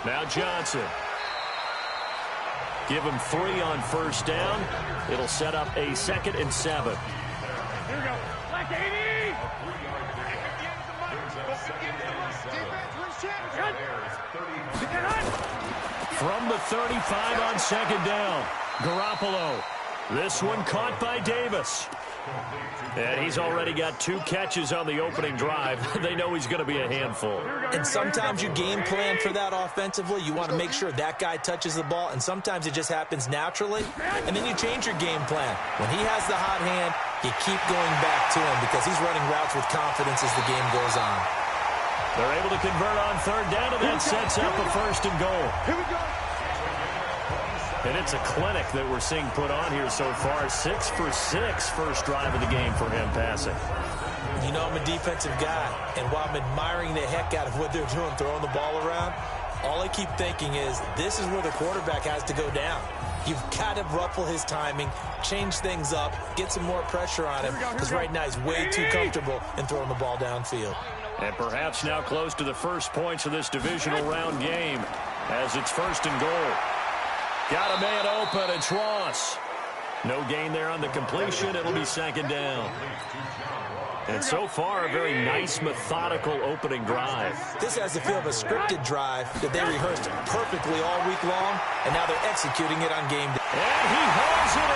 Now Johnson. Give him 3 on first down. It'll set up a 2nd and 7. Here we go. Black 80. From the 35 on 2nd down. Garoppolo. This one caught by Davis. And he's already got 2 catches on the opening drive. They know he's going to be a handful. And sometimes you game plan for that offensively. You want to make sure that guy touches the ball, and sometimes it just happens naturally, and then you change your game plan. When he has the hot hand, you keep going back to him because he's running routes with confidence as the game goes on. They're able to convert on 3rd down, and that sets up a 1st and goal. Here we go. And it's a clinic that we're seeing put on here so far. 6 for 6 first drive of the game for him passing. You know, I'm a defensive guy, and while I'm admiring the heck out of what they're doing, throwing the ball around, all I keep thinking is this is where the quarterback has to go down. You've got to ruffle his timing, change things up, get some more pressure on him, because right now he's way too comfortable in throwing the ball downfield. And perhaps now close to the first points of this divisional round game as it's 1st and goal. Got a man open. It's Ross. No gain there on the completion. It'll be 2nd down. And so far, a very nice, methodical opening drive. This has the feel of a scripted drive that they rehearsed perfectly all week long, and now they're executing it on game day. And he hauls it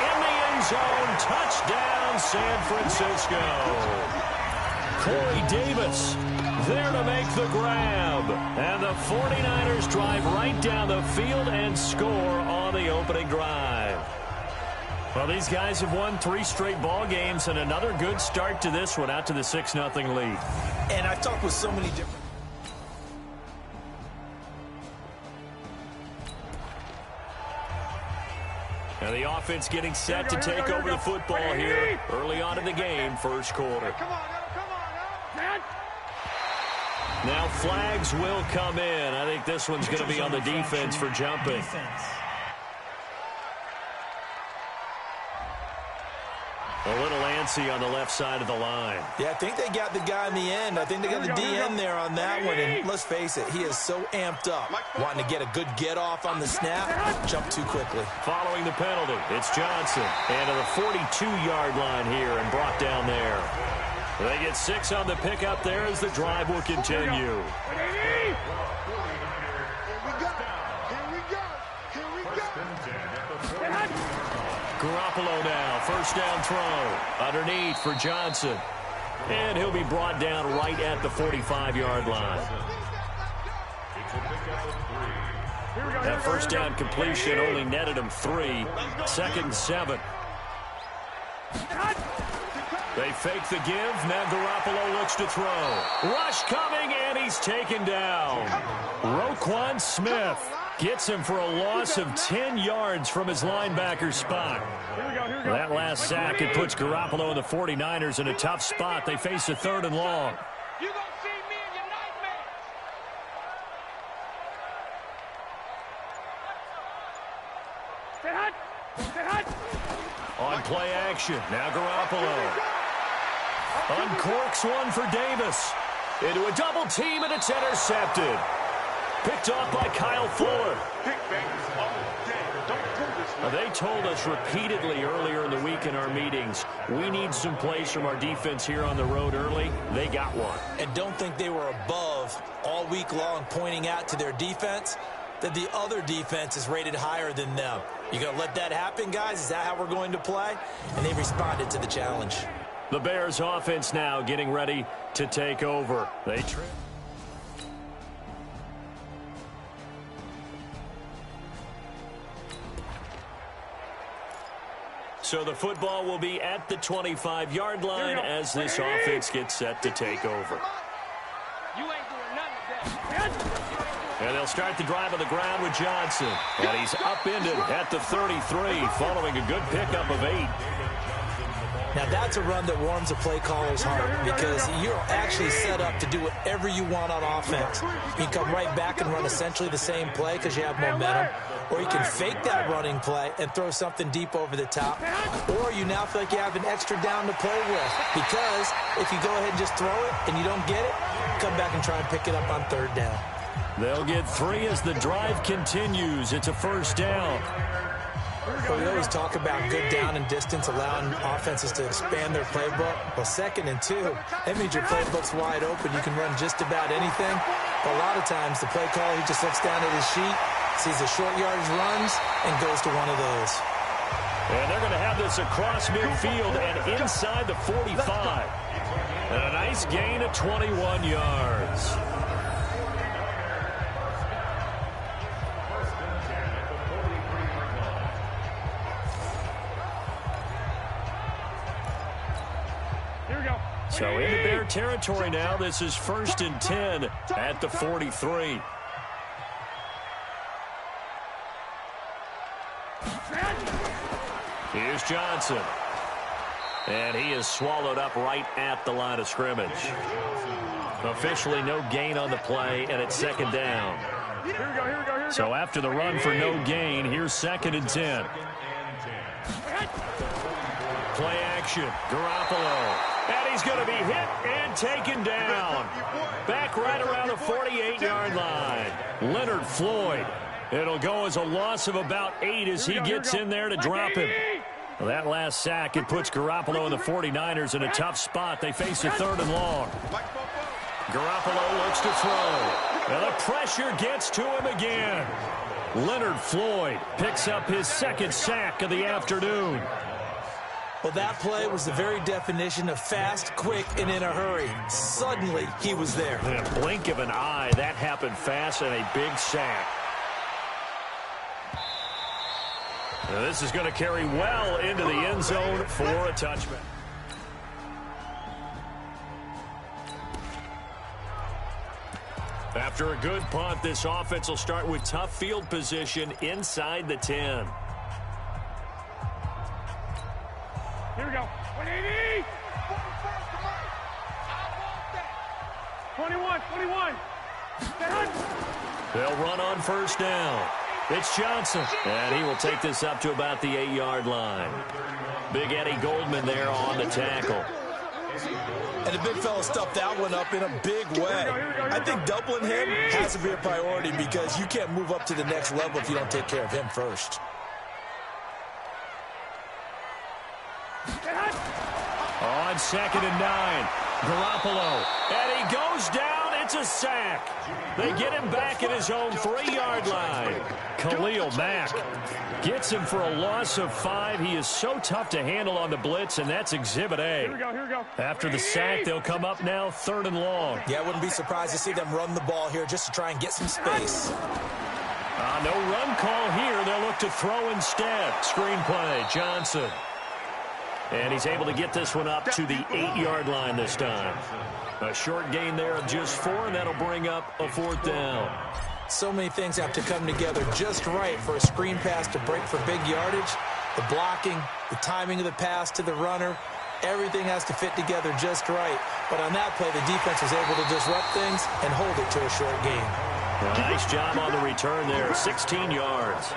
in the end zone. Touchdown, San Francisco. Corey Davis there to make the grab. And the 49ers drive right down the field and score on the opening drive. Well, these guys have won 3 straight ball games, and another good start to this one, out to the 6-0 lead. And I've talked with so many different... And the offense getting set to take over the football here early on in the game, first quarter. Now flags will come in. I think this one's going to be on the defense for jumping. A little antsy on the left side of the line. Yeah, I think they got the guy in the end. I think they got the DN there on that one. And let's face it, he is so amped up, wanting to get a good get-off on the snap, jump too quickly. Following the penalty, it's Johnson. And to the 42-yard line here and brought down there. They get 6 on the pickup there as the drive will continue. Garoppolo now, first down throw. Underneath for Johnson. And he'll be brought down right at the 45-yard line. That first down completion only netted him 3. 2nd and 7. They fake the give. Now Garoppolo looks to throw. Rush coming, and he's taken down. Roquan Smith gets him for a loss of 10 yards from his linebacker spot. That last sack, it puts Garoppolo and the 49ers in a tough spot. They face a 3rd and long. You're going to see me in your nightmares. On play action, now Garoppolo. Uncorks one for Davis. Into a double team, and it's intercepted. Picked off by Kyle Fuller. They told us repeatedly earlier in the week in our meetings, we need some plays from our defense here on the road early. They got one. And don't think they were above all week long, pointing out to their defense that the other defense is rated higher than them. You going to let that happen, guys? Is that how we're going to play? And they responded to the challenge. The Bears offense now getting ready to take over. They trip. So the football will be at the 25-yard line as this offense gets set to take over. You ain't doing nothing today. And they'll start the drive on the ground with Johnson. And he's upended at the 33 following a good pickup of 8. Now, that's a run that warms a play caller's heart because you're actually set up to do whatever you want on offense. You can come right back and run essentially the same play because you have momentum, or you can fake that running play and throw something deep over the top, or you now feel like you have an extra down to play with because if you go ahead and just throw it and you don't get it, come back and try and pick it up on third down. They'll get 3 as the drive continues. It's a first down. Well, we always talk about good down and distance, allowing offenses to expand their playbook. Well, 2nd and 2, that means your playbook's wide open. You can run just about anything. But a lot of times, the play call, he just looks down at his sheet, sees the short yardage runs, and goes to one of those. And they're going to have this across midfield and inside the 45. And a nice gain of 21 yards. So into Bear territory now. This is 1st and 10 at the 43. Here's Johnson. And he is swallowed up right at the line of scrimmage. Officially no gain on the play, and it's 2nd down. So after the run for no gain, here's 2nd and 10. Play action. Garoppolo. And he's going to be hit and taken down. Back right around the 48-yard line. Leonard Floyd. It'll go as a loss of about 8 as he gets in there to drop him. Well, that last sack, it puts Garoppolo and the 49ers in a tough spot. They face a 3rd and long. Garoppolo looks to throw. And the pressure gets to him again. Leonard Floyd picks up his 2nd sack of the afternoon. Well, that play was the very definition of fast, quick, and in a hurry. Suddenly, he was there. In a blink of an eye, that happened fast and a big sack. Now, this is going to carry well into the end zone for a touchback. After a good punt, this offense will start with tough field position inside the 10. Here we go. 180. 21. They'll run on 1st down. It's Johnson, and he will take this up to about the 8-yard line. Big Eddie Goldman there on the tackle. And the big fella stuffed that one up in a big way. I think doubling him has to be a priority because you can't move up to the next level if you don't take care of him first. On 2nd and 9, Garoppolo, and he goes down. It's a sack. They get him back at his own 3-yard line. Khalil Mack gets him for a loss of 5. He is so tough to handle on the blitz, and that's Exhibit A. Here we go. After the sack, they'll come up now 3rd and long. Yeah, I wouldn't be surprised to see them run the ball here just to try and get some space. No run call here. They'll look to throw instead. Screen play, Johnson. And he's able to get this one up to the 8-yard line this time. A short gain there of just 4, and that'll bring up a 4th down. So many things have to come together just right for a screen pass to break for big yardage. The blocking, the timing of the pass to the runner, everything has to fit together just right. But on that play, the defense was able to disrupt things and hold it to a short gain. Nice job on the return there, 16 yards.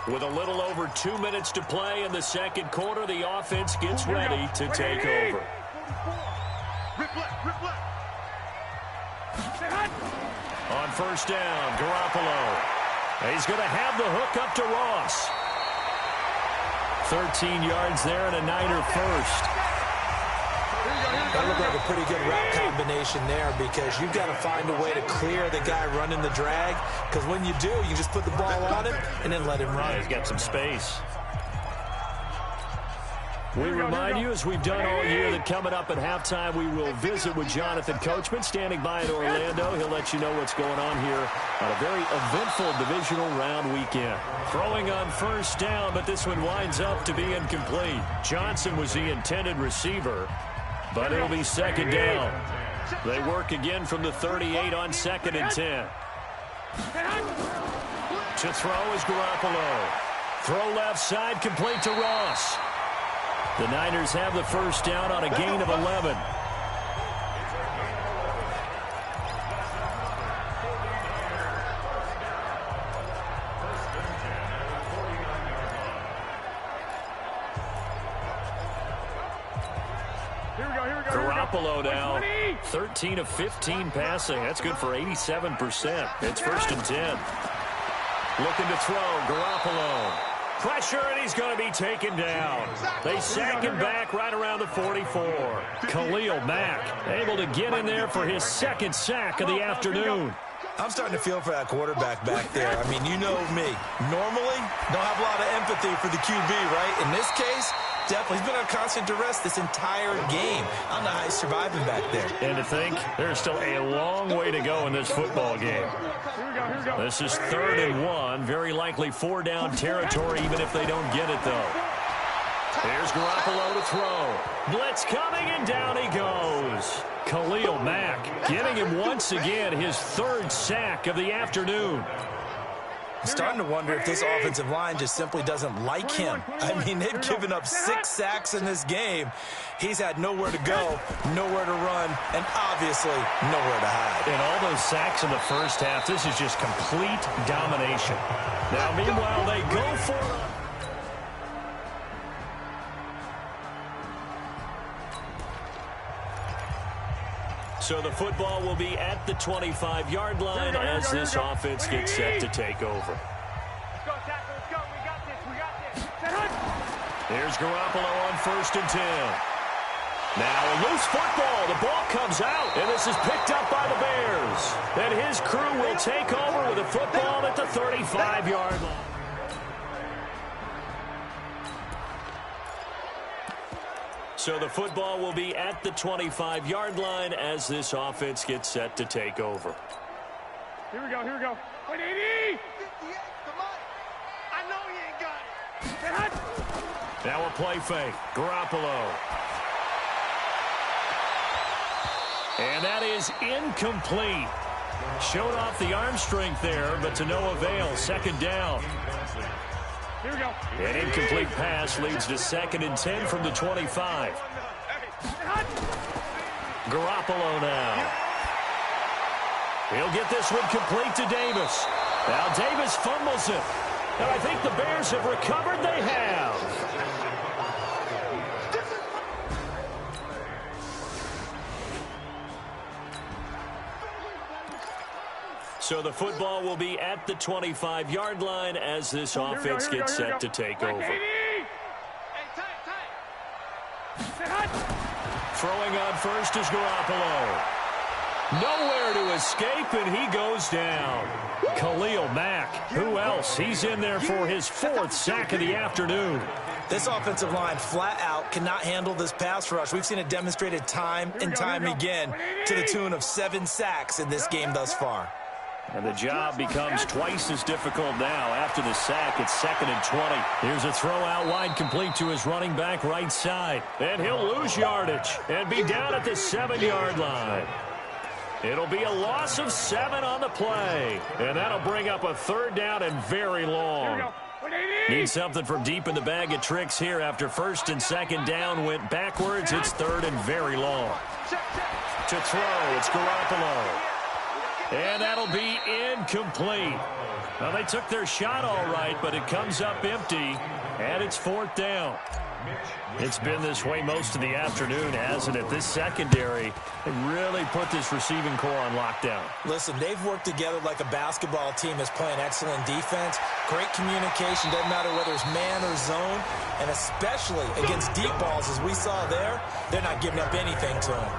With a little over 2 minutes to play in the 2nd quarter, the offense gets ready to take over. On 1st down, Garoppolo. He's going to have the hook up to Ross. 13 yards there and a Niner first. That looked like a pretty good route combination there because you've got to find a way to clear the guy running the drag, because when you do, you just put the ball on him and then let him run. Yeah, he's got some space. We remind you, as we've done all year, that coming up at halftime, we will visit with Jonathan Coachman, standing by in Orlando. He'll let you know what's going on here on a very eventful divisional round weekend. Throwing on 1st down, but this one winds up to be incomplete. Johnson was the intended receiver, but it'll be 2nd down. They work again from the 38 on 2nd and 10. To throw is Garoppolo. Throw left side, complete to Ross. The Niners have the 1st down on a gain of 11. Garoppolo now, 13 of 15 passing. That's good for 87%. It's 1st and 10. Looking to throw, Garoppolo. Pressure, and he's going to be taken down. They sack him back right around the 44. Khalil Mack able to get in there for his 2nd sack of the afternoon. I'm starting to feel for that quarterback back there. I mean, you know me. Normally, don't have a lot of empathy for the QB, right? In this case, definitely. He's been under constant duress this entire game. I don't know how he's surviving back there. And to think, there's still a long way to go in this football game. This is 3rd and 1. Very likely 4-down territory, even if they don't get it, though. Here's Garoppolo to throw. Blitz coming, and down he goes. Khalil Mack getting him once again his 3rd sack of the afternoon. I'm starting to wonder if this offensive line just simply doesn't like him. I mean, they've given up 6 sacks in this game. He's had nowhere to go, nowhere to run, and obviously nowhere to hide. And all those sacks in the first half, this is just complete domination. Now, meanwhile, they go for it. So the football will be at the 25-yard line as this offense gets set to take over. Let's go, tackle. Let's go. We got this. We got this. Set hunt. Here's Garoppolo on 1st and 10. Now a loose football. The ball comes out, and this is picked up by the Bears. And his crew will take over with a football at the 35-yard line. So the football will be at the 25-yard line as this offense gets set to take over. Here we go. 180. 58, come on. I know he ain't got it. Set hunt. Now a play fake. Garoppolo. And that is incomplete. Showed off the arm strength there, but to no avail. 2nd down. Here we go. An incomplete pass leads to 2nd and 10 from the 25. Garoppolo now. He'll get this one complete to Davis. Now Davis fumbles it. And I think the Bears have recovered. They have. So the football will be at the 25-yard line as this offense gets set to take over. Throwing on 1st is Garoppolo. Nowhere to escape, and he goes down. Khalil Mack. Who else? He's in there for his 4th sack of the afternoon. This offensive line flat out cannot handle this pass rush. We've seen it demonstrated time and time again to the tune of 7 sacks in this game thus far. And the job becomes twice as difficult now after the sack. It's 2nd and 20. Here's a throw out wide complete to his running back right side. And he'll lose yardage and be down at the 7-yard line. It'll be a loss of 7 on the play. And that'll bring up a 3rd down and very long. Need something from deep in the bag of tricks here after 1st and 2nd down went backwards. It's 3rd and very long. To throw, it's Garoppolo. And that'll be incomplete. Well, they took their shot all right, but it comes up empty, and it's 4th down. It's been this way most of the afternoon, hasn't it? This secondary really put this receiving core on lockdown. Listen, they've worked together like a basketball team that's playing excellent defense. Great communication, doesn't matter whether it's man or zone, and especially against deep balls, as we saw there, they're not giving up anything to them.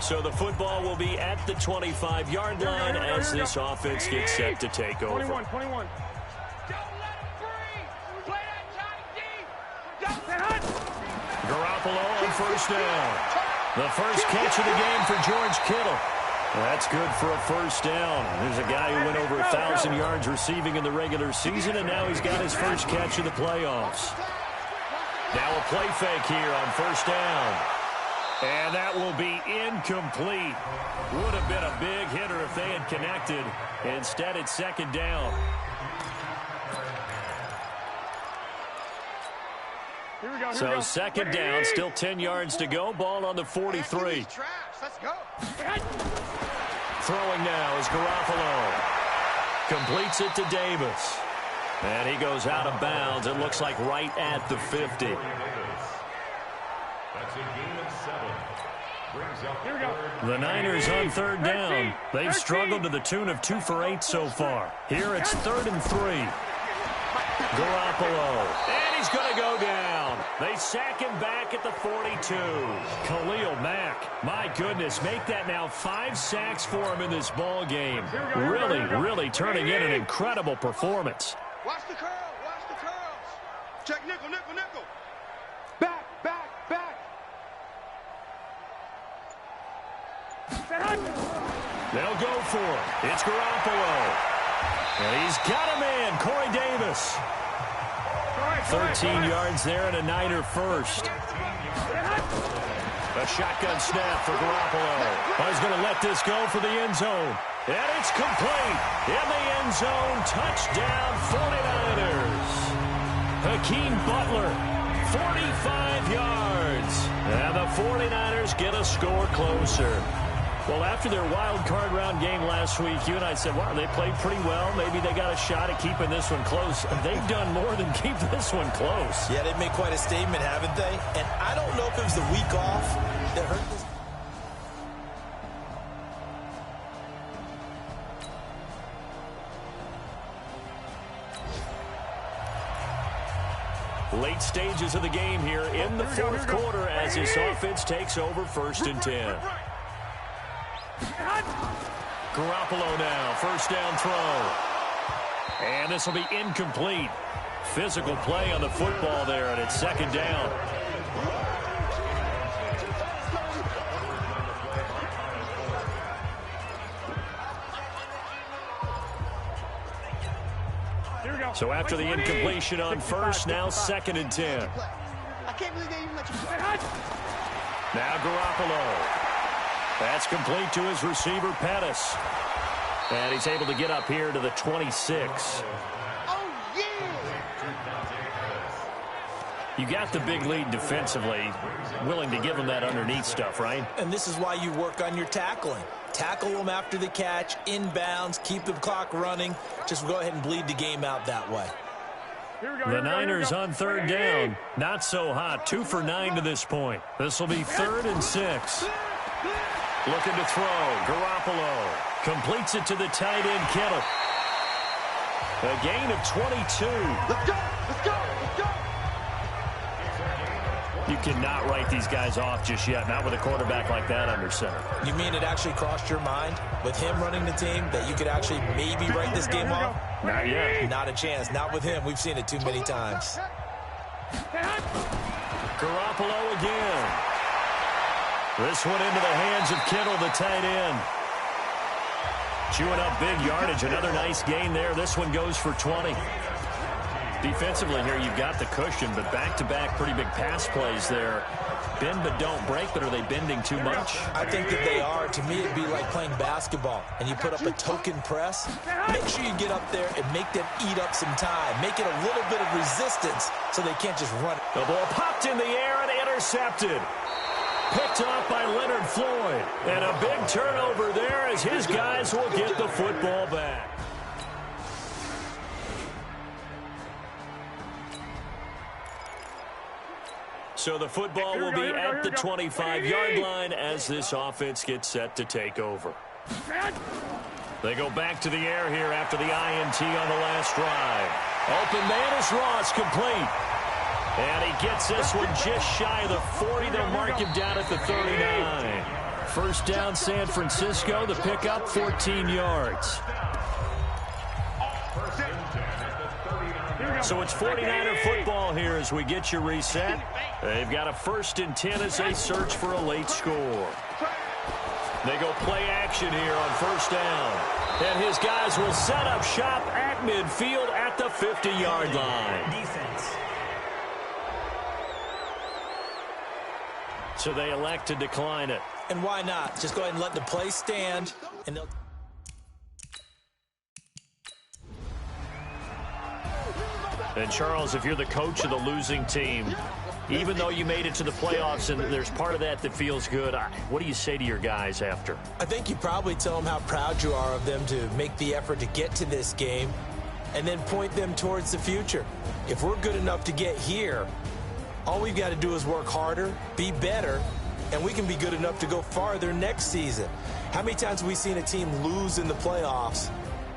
So the football will be at the 25-yard line as this offense gets set to take over. 21. Don't let him free. Play that tight deep. Garoppolo on 1st down. The first catch of the game for George Kittle. That's good for a 1st down. There's a guy who went over 1,000 yards receiving in the regular season, and now he's got his first catch of the playoffs. Now a play fake here on 1st down. And that will be incomplete. Would have been a big hitter if they had connected. Instead, it's 2nd down. So 2nd down, still 10 yards to go. Ball on the 43. Let's go. Throwing now is Garoppolo. Completes it to Davis. And he goes out of bounds. It looks like right at the 50. Here we go. The Niners on third down. They've struggled to the tune of 2 for 8 so far. Here it's 3rd and 3. Garoppolo. And he's going to go down. They sack him back at the 42. Khalil Mack. My goodness, make that now 5 sacks for him in this ball game. Really turning in an incredible performance. Watch the curl. Watch the curls. Check nickel, nickel, nickel. Back. They'll go for it. It's Garoppolo. And he's got a man, Corey Davis. 13 yards there and a Niner first. A shotgun snap for Garoppolo. He's going to let this go for the end zone. And it's complete. In the end zone, touchdown 49ers. Hakeem Butler, 45 yards. And the 49ers get a score closer. Well, after their wild card round game last week, you and I said, wow, they played pretty well. Maybe they got a shot at keeping this one close. They've done more than keep this one close. Yeah, they've made quite a statement, haven't they? And I don't know if it was the week off that hurt this. Late stages of the game here in the fourth quarter as this offense takes over 1st and 10. Garoppolo now, first down throw. And this will be incomplete. Physical play on the football there, and it's 2nd down. So after the incompletion on first, now 2nd and 10. I can't believe they even let you. Now Garoppolo. That's complete to his receiver, Pettis. And he's able to get up here to the 26. Oh, yeah! You got the big lead defensively. Willing to give him that underneath stuff, right? And this is why you work on your tackling. Tackle them after the catch, inbounds, keep the clock running. Just go ahead and bleed the game out that way. The Niners on 3rd down. Not so hot. 2 for 9 to this point. This will be 3rd and 6. Looking to throw. Garoppolo completes it to the tight end, Kittle. A gain of 22. Let's go! You cannot write these guys off just yet, not with a quarterback like that under center. You mean it actually crossed your mind with him running the team that you could actually maybe write this game off? Not yet. Not a chance. Not with him. We've seen it too many times. Garoppolo again. This one into the hands of Kittle, the tight end. Chewing up big yardage. Another nice gain there. This one goes for 20. Defensively here, you've got the cushion, but back-to-back pretty big pass plays there. Bend but don't break, but are they bending too much? I think that they are. To me, it'd be like playing basketball, and you put up a token press. Make sure you get up there and make them eat up some time. Make it a little bit of resistance so they can't just run it. The ball popped in the air and intercepted. Picked off by Leonard Floyd. And a big turnover there as his guys will get the football back. So the football will be at the 25-yard line as this offense gets set to take over. They go back to the air here after the INT on the last drive. Open man is Ross, complete. And he gets this one just shy of the 40. They'll mark him down at the 39. First down, San Francisco. The pickup, 14 yards. So it's 49er football here as we get you reset. They've got a 1st and 10 as they search for a late score. They go play action here on first down. And his guys will set up shop at midfield at the 50-yard line. Defense. So they elect to decline it. And why not? Just go ahead and let the play stand, and they'll... And, Charles, if you're the coach of the losing team, even though you made it to the playoffs and there's part of that feels good, what do you say to your guys after? I think you probably tell them how proud you are of them to make the effort to get to this game. and then point them towards the future. If we're good enough to get here, all we've got to do is work harder, be better, and we can be good enough to go farther next season. How many times have we seen a team lose in the playoffs,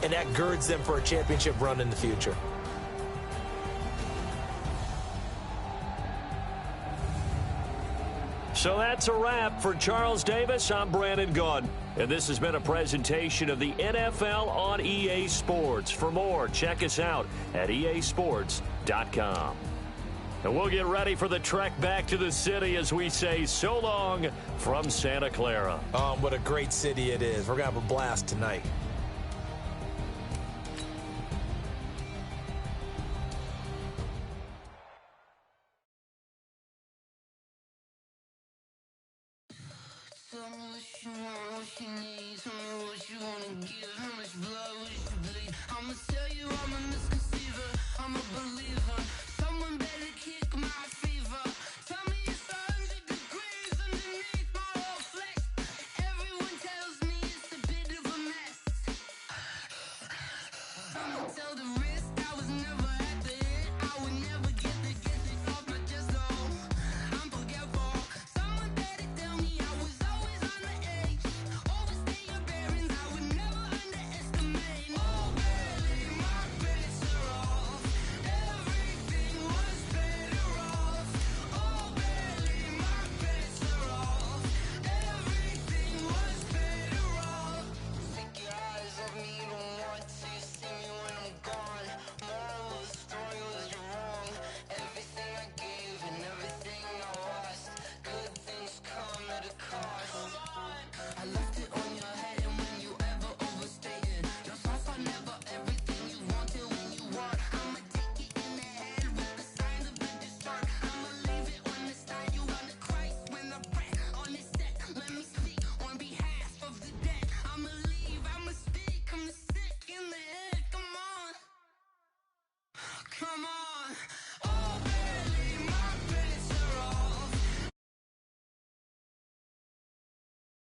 and that girds them for a championship run in the future? So that's a wrap for Charles Davis. I'm Brandon Gaudin, and this has been a presentation of the NFL on EA Sports. For more, check us out at easports.com. And we'll get ready for the trek back to the city as we say so long from Santa Clara. What a great city it is. We're going to have a blast tonight. Tell me what you want, what you need. Tell me what you wanna give. How much blood would you bleed? I'ma tell you I'm a misconceiver. I'm a believer. Someone better kick my fever. Tell me it's 100 degrees underneath my whole flesh. Everyone tells me it's a bit of a mess. I'ma tell the risk I was never